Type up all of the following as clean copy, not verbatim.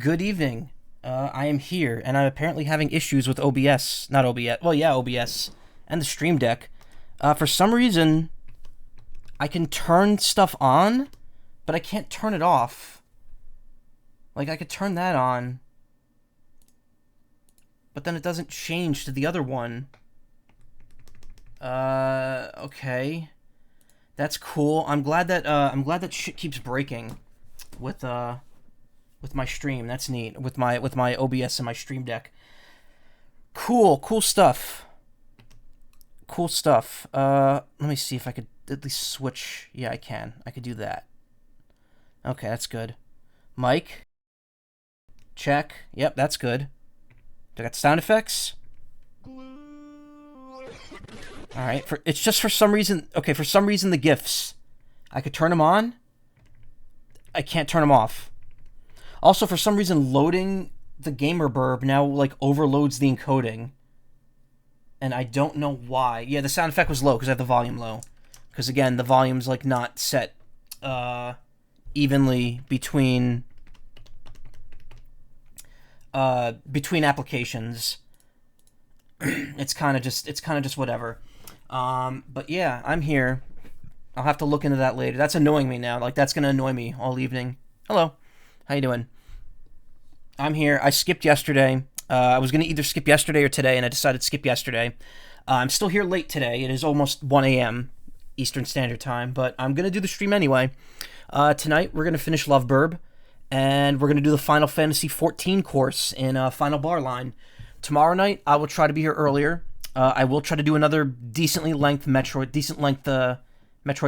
Good evening. I am here, and I'm apparently having issues with OBS. Not OBS. Well, yeah, OBS. And the Stream Deck. For some reason, I can turn stuff on, but I can't turn it off. Like, I could turn that on, but then it doesn't change to the other one. Okay. That's cool. I'm glad that shit keeps breaking with my stream. That's neat. With my OBS and my Stream Deck. Cool stuff. Cool stuff. Let me see if I could at least switch. Yeah, I can. I could do that. Okay, that's good. Mic. Check. Yep, that's good. Do I got sound effects? Alright, it's just for some reason... Okay, for some reason the GIFs. I could turn them on. I can't turn them off. Also, for some reason, loading the gamer burb now, like, overloads the encoding. And I don't know why. Yeah, the sound effect was low, because I have the volume low. Because, again, the volume's, like, not set evenly between applications. It's kind of just whatever. But yeah, I'm here. I'll have to look into that later. That's annoying me now. Like, that's gonna annoy me all evening. Hello. How you doing? I'm here. I skipped yesterday. I was gonna either skip yesterday or today, and I decided to skip yesterday. I'm still here late today. It is almost 1 a.m. Eastern Standard Time, but I'm gonna do the stream anyway. Tonight, we're gonna finish Love Burb, and we're gonna do the Final Fantasy XIV course in Final Bar Line. Tomorrow night, I will try to be here earlier. I will try to do another decent length Metroid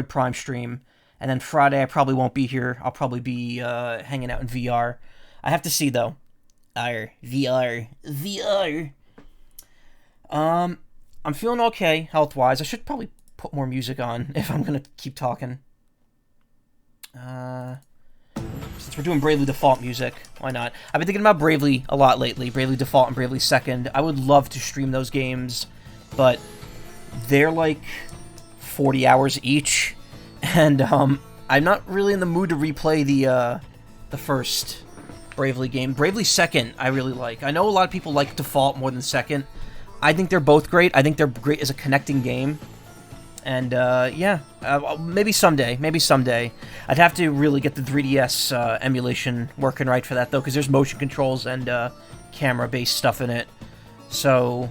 Prime stream. And then Friday, I probably won't be here. I'll probably be hanging out in VR. I have to see, though. VR. I'm feeling okay, health-wise. I should probably put more music on if I'm going to keep talking. Since we're doing Bravely Default music, why not? I've been thinking about Bravely a lot lately. Bravely Default and Bravely Second. I would love to stream those games, but they're like 40 hours each, and I'm not really in the mood to replay the first Bravely game. Bravely Second, I really like. I know a lot of people like Default more than Second. I think they're both great. I think they're great as a connecting game. And, yeah, maybe someday. I'd have to really get the 3DS emulation working right for that, though, because there's motion controls and camera-based stuff in it. So,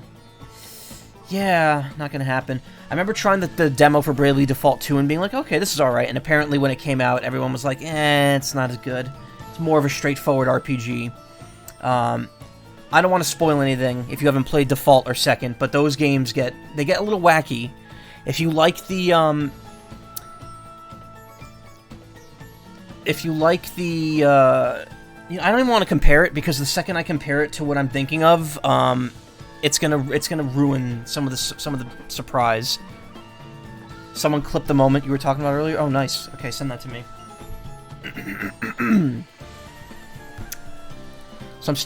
yeah, not gonna happen. I remember trying the demo for Bravely Default 2 and being like, okay, this is alright. And apparently when it came out, everyone was like, it's not as good. It's more of a straightforward RPG. I don't want to spoil anything if you haven't played Default or Second, but those games get a little wacky. If you like the, I don't even want to compare it, because the second I compare it to what I'm thinking of, it's gonna ruin some of the surprise. Someone clipped the moment you were talking about earlier. Oh, nice. Okay, send that to me. So I'm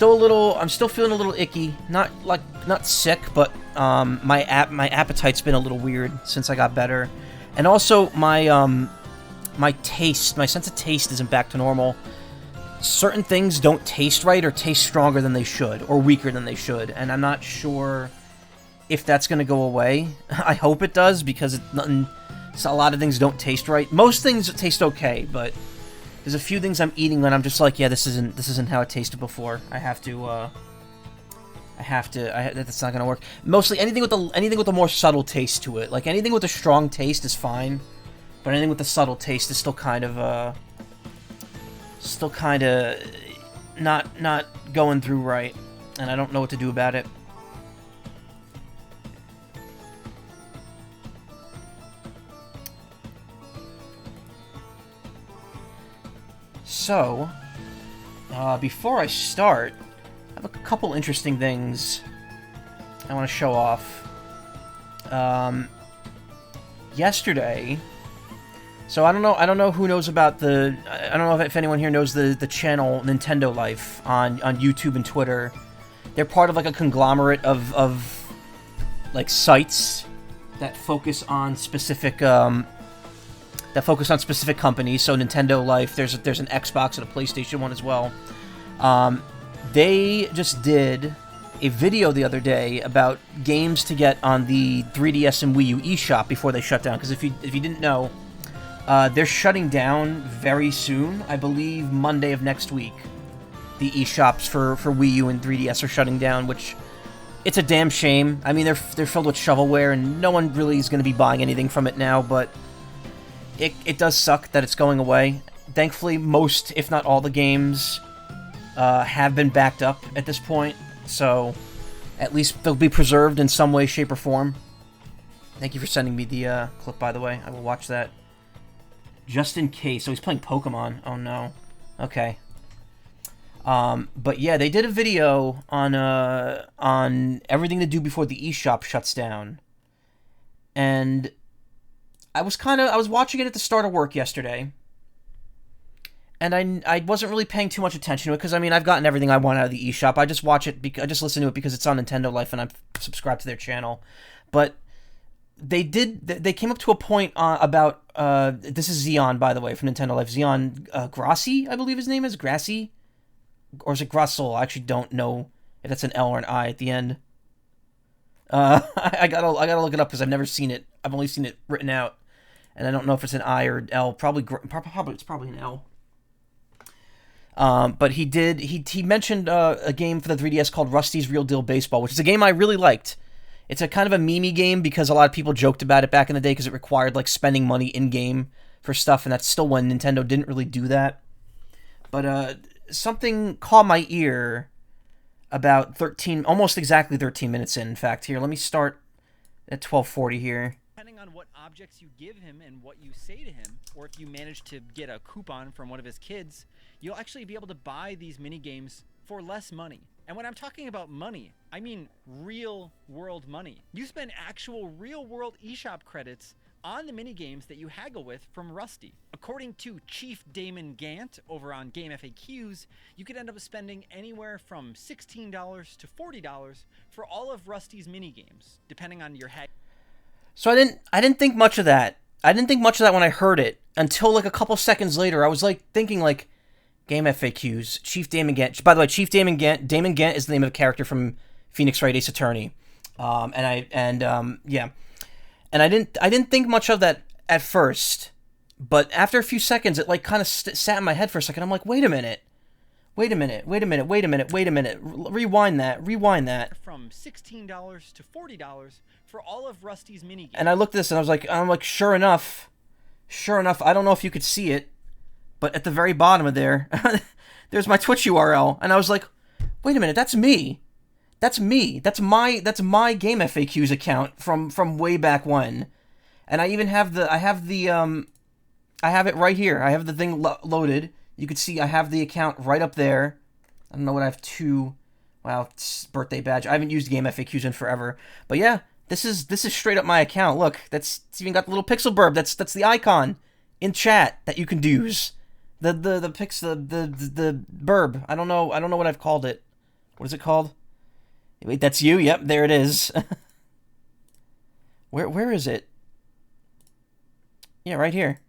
still feeling a little icky. Not sick, but my appetite's been a little weird since I got better, and also my sense of taste isn't back to normal. Certain things don't taste right, or taste stronger than they should, or weaker than they should, and I'm not sure if that's gonna go away. I hope it does, because a lot of things don't taste right. Most things taste okay, but there's a few things I'm eating when I'm just like, yeah, this isn't how it tasted before. That's not gonna work. Mostly anything with a more subtle taste to it. Like, anything with a strong taste is fine, but anything with a subtle taste is still kind of not going through right, and I don't know what to do about it. So, before I start, I have a couple interesting things I want to show off. Yesterday, so I don't know who knows about I don't know if anyone here knows the channel NintendoLife on YouTube and Twitter. They're part of like a conglomerate of like sites that focus on specific companies. So NintendoLife, there's an Xbox and a PlayStation one as well. They just did a video the other day about games to get on the 3DS and Wii U eShop before they shut down. Because if you didn't know, they're shutting down very soon. I believe Monday of next week. The eShops for Wii U and 3DS are shutting down, which it's a damn shame. I mean, they're filled with shovelware, and no one really is going to be buying anything from it now. But it does suck that it's going away. Thankfully, most, if not all, the games have been backed up at this point, so at least they'll be preserved in some way, shape, or form. Thank you for sending me the clip, by the way. I will watch that. Just in case. So he's playing Pokemon. Oh, no. Okay. But yeah, they did a video on everything to do before the eShop shuts down. And I was watching it at the start of work yesterday. And I wasn't really paying too much attention to it, because, I mean, I've gotten everything I want out of the eShop. I just watch it, I just listen to it because it's on NintendoLife, and I'm subscribed to their channel. But they came up to a point about, this is Xeon, by the way, from NintendoLife. Xeon Grassi, I believe his name is, Grassi? Or is it Grassol? I actually don't know if that's an L or an I at the end. I gotta look it up, because I've never seen it. I've only seen it written out, and I don't know if it's an I or L. Probably it's probably an L. But he mentioned a game for the 3DS called Rusty's Real Deal Baseball, which is a game I really liked. It's a kind of a meme game, because a lot of people joked about it back in the day, because it required, like, spending money in-game for stuff, and that's still when Nintendo didn't really do that. But something caught my ear about almost exactly 13 minutes in fact. Here, let me start at 12:40 here. Depending on what objects you give him and what you say to him, or if you manage to get a coupon from one of his kids, you'll actually be able to buy these mini games for less money. And when I'm talking about money, I mean real world money. You spend actual real world eShop credits on the mini games that you haggle with from Rusty. According to Chief Damon Gant over on Game FAQs, you could end up spending anywhere from $16 to $40 for all of Rusty's mini games, depending on your hag. So I didn't think much of that. I didn't think much of that when I heard it, until like a couple seconds later. I was like thinking, like, Game FAQs, Chief Damon Gant. By the way, Chief Damon Gant is the name of a character from Phoenix Wright Ace Attorney. Yeah. And I didn't think much of that at first, but after a few seconds, it like kind of sat in my head for a second. I'm like, wait a minute. Rewind that. From $16 to $40 for all of Rusty's mini games. And I looked at this and I'm like, sure enough, I don't know if you could see it, but at the very bottom of there, there's my Twitch URL, and I was like, wait a minute, that's me. That's my Game FAQs account from way back when. And I even have I have it right here. I have the thing loaded. You can see I have the account right up there. I don't know what I have wow, it's birthday badge. I haven't used Game FAQs in forever. But yeah, this is straight up my account. Look, it's even got the little pixel burb. That's the icon in chat that you can use. The burb. I don't know what I've called it. What is it called? Wait, that's you? Yep, there it is. Where is it? Yeah, right here.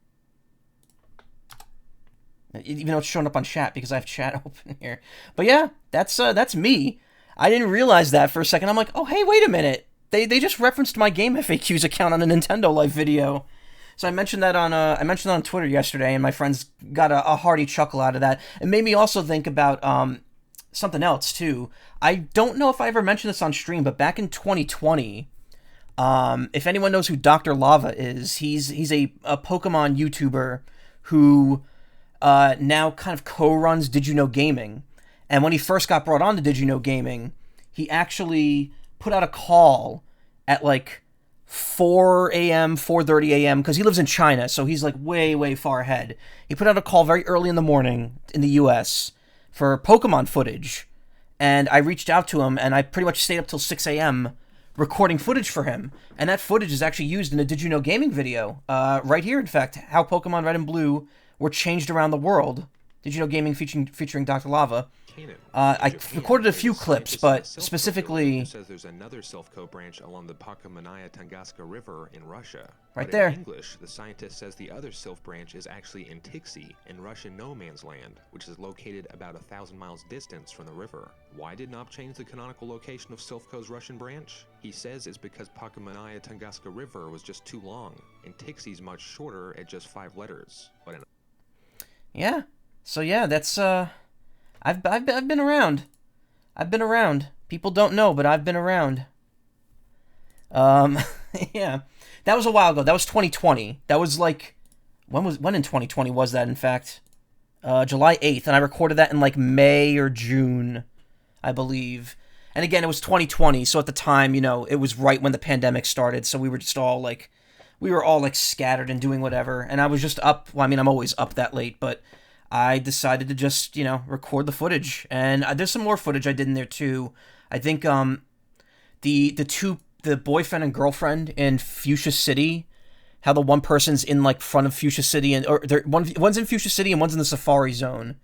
Even though it's showing up on chat, because I have chat open here. But yeah, that's me. I didn't realize that for a second. I'm like, oh, hey, wait a minute. They just referenced my Game FAQs account on a NintendoLife video. So I mentioned that on Twitter yesterday, and my friends got a hearty chuckle out of that. It made me also think about something else too. I don't know if I ever mentioned this on stream, but back in 2020, if anyone knows who Dr. Lava is, he's a Pokemon YouTuber who now kind of co-runs Did You Know Gaming. And when he first got brought on to Did You Know Gaming, he actually put out a call at like 4 a.m., 4:30 a.m., because he lives in China, so he's like way, way far ahead. He put out a call very early in the morning in the U.S. for Pokemon footage, and I reached out to him, and I pretty much stayed up till 6 a.m. recording footage for him, and that footage is actually used in a Did You Know Gaming video, right here, in fact, how Pokemon Red and Blue were changed around the world. Did You Know Gaming featuring Dr. Lava. I recorded a few clips, but specifically says there's another Silph Co branch along the Pakamanaya Tunguska River in Russia. Right But there. In English, the scientist says the other Silph branch is actually in Tixi, in Russian no man's land, which is located about 1,000 miles distance from the river. Why did Knopp change the canonical location of Silph Co's Russian branch? He says it's because Pakamanaya Tunguska River was just too long, and Tixi's much shorter at just 5 letters. But in yeah. So yeah, that's I've been around. I've been around. People don't know, but I've been around. Yeah. That was a while ago. That was 2020. That was like when in 2020 was that, in fact? July 8th, and I recorded that in like May or June, I believe. And again, it was 2020, so at the time, you know, it was right when the pandemic started, so we were just all like scattered and doing whatever. And I was just up. Well, I mean, I'm always up that late, but I decided to just, you know, record the footage. And there's some more footage I did in there too. I think the boyfriend and girlfriend in Fuchsia City, how the one person's in like front of Fuchsia City, and one's in Fuchsia City and one's in the Safari Zone.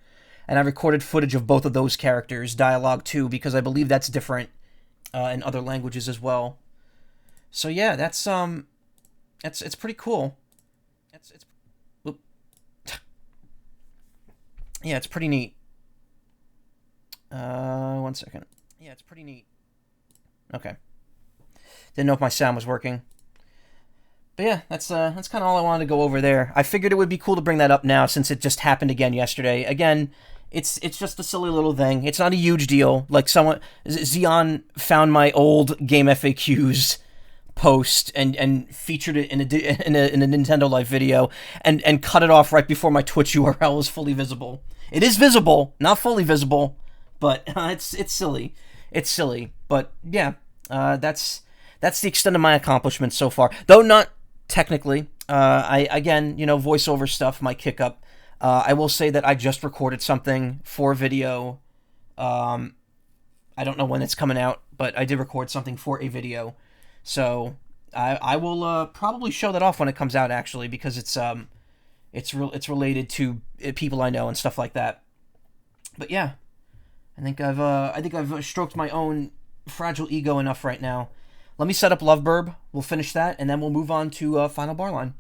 And I recorded footage of both of those characters, dialogue too, because I believe that's different in other languages as well. So yeah, it's pretty cool. Yeah, it's pretty neat. One second. Yeah, it's pretty neat. Okay. Didn't know if my sound was working. But yeah, that's kind of all I wanted to go over there. I figured it would be cool to bring that up now since it just happened again yesterday. Again, it's just a silly little thing. It's not a huge deal. Like Xeon found my old Game FAQs post and featured it in a NintendoLife video and cut it off right before my Twitch URL was fully visible. It is visible, not fully visible, but it's silly. It's silly, but yeah, that's the extent of my accomplishments so far. Though not technically. I again, you know, voiceover stuff might kick up. I will say that I just recorded something for video. I don't know when it's coming out, but I did record something for a video. So I will probably show that off when it comes out, actually, because it's related to people I know and stuff like that. But yeah, I think I've stroked my own fragile ego enough right now. Let me set up Loveburb. We'll finish that, and then we'll move on to Final Bar Line.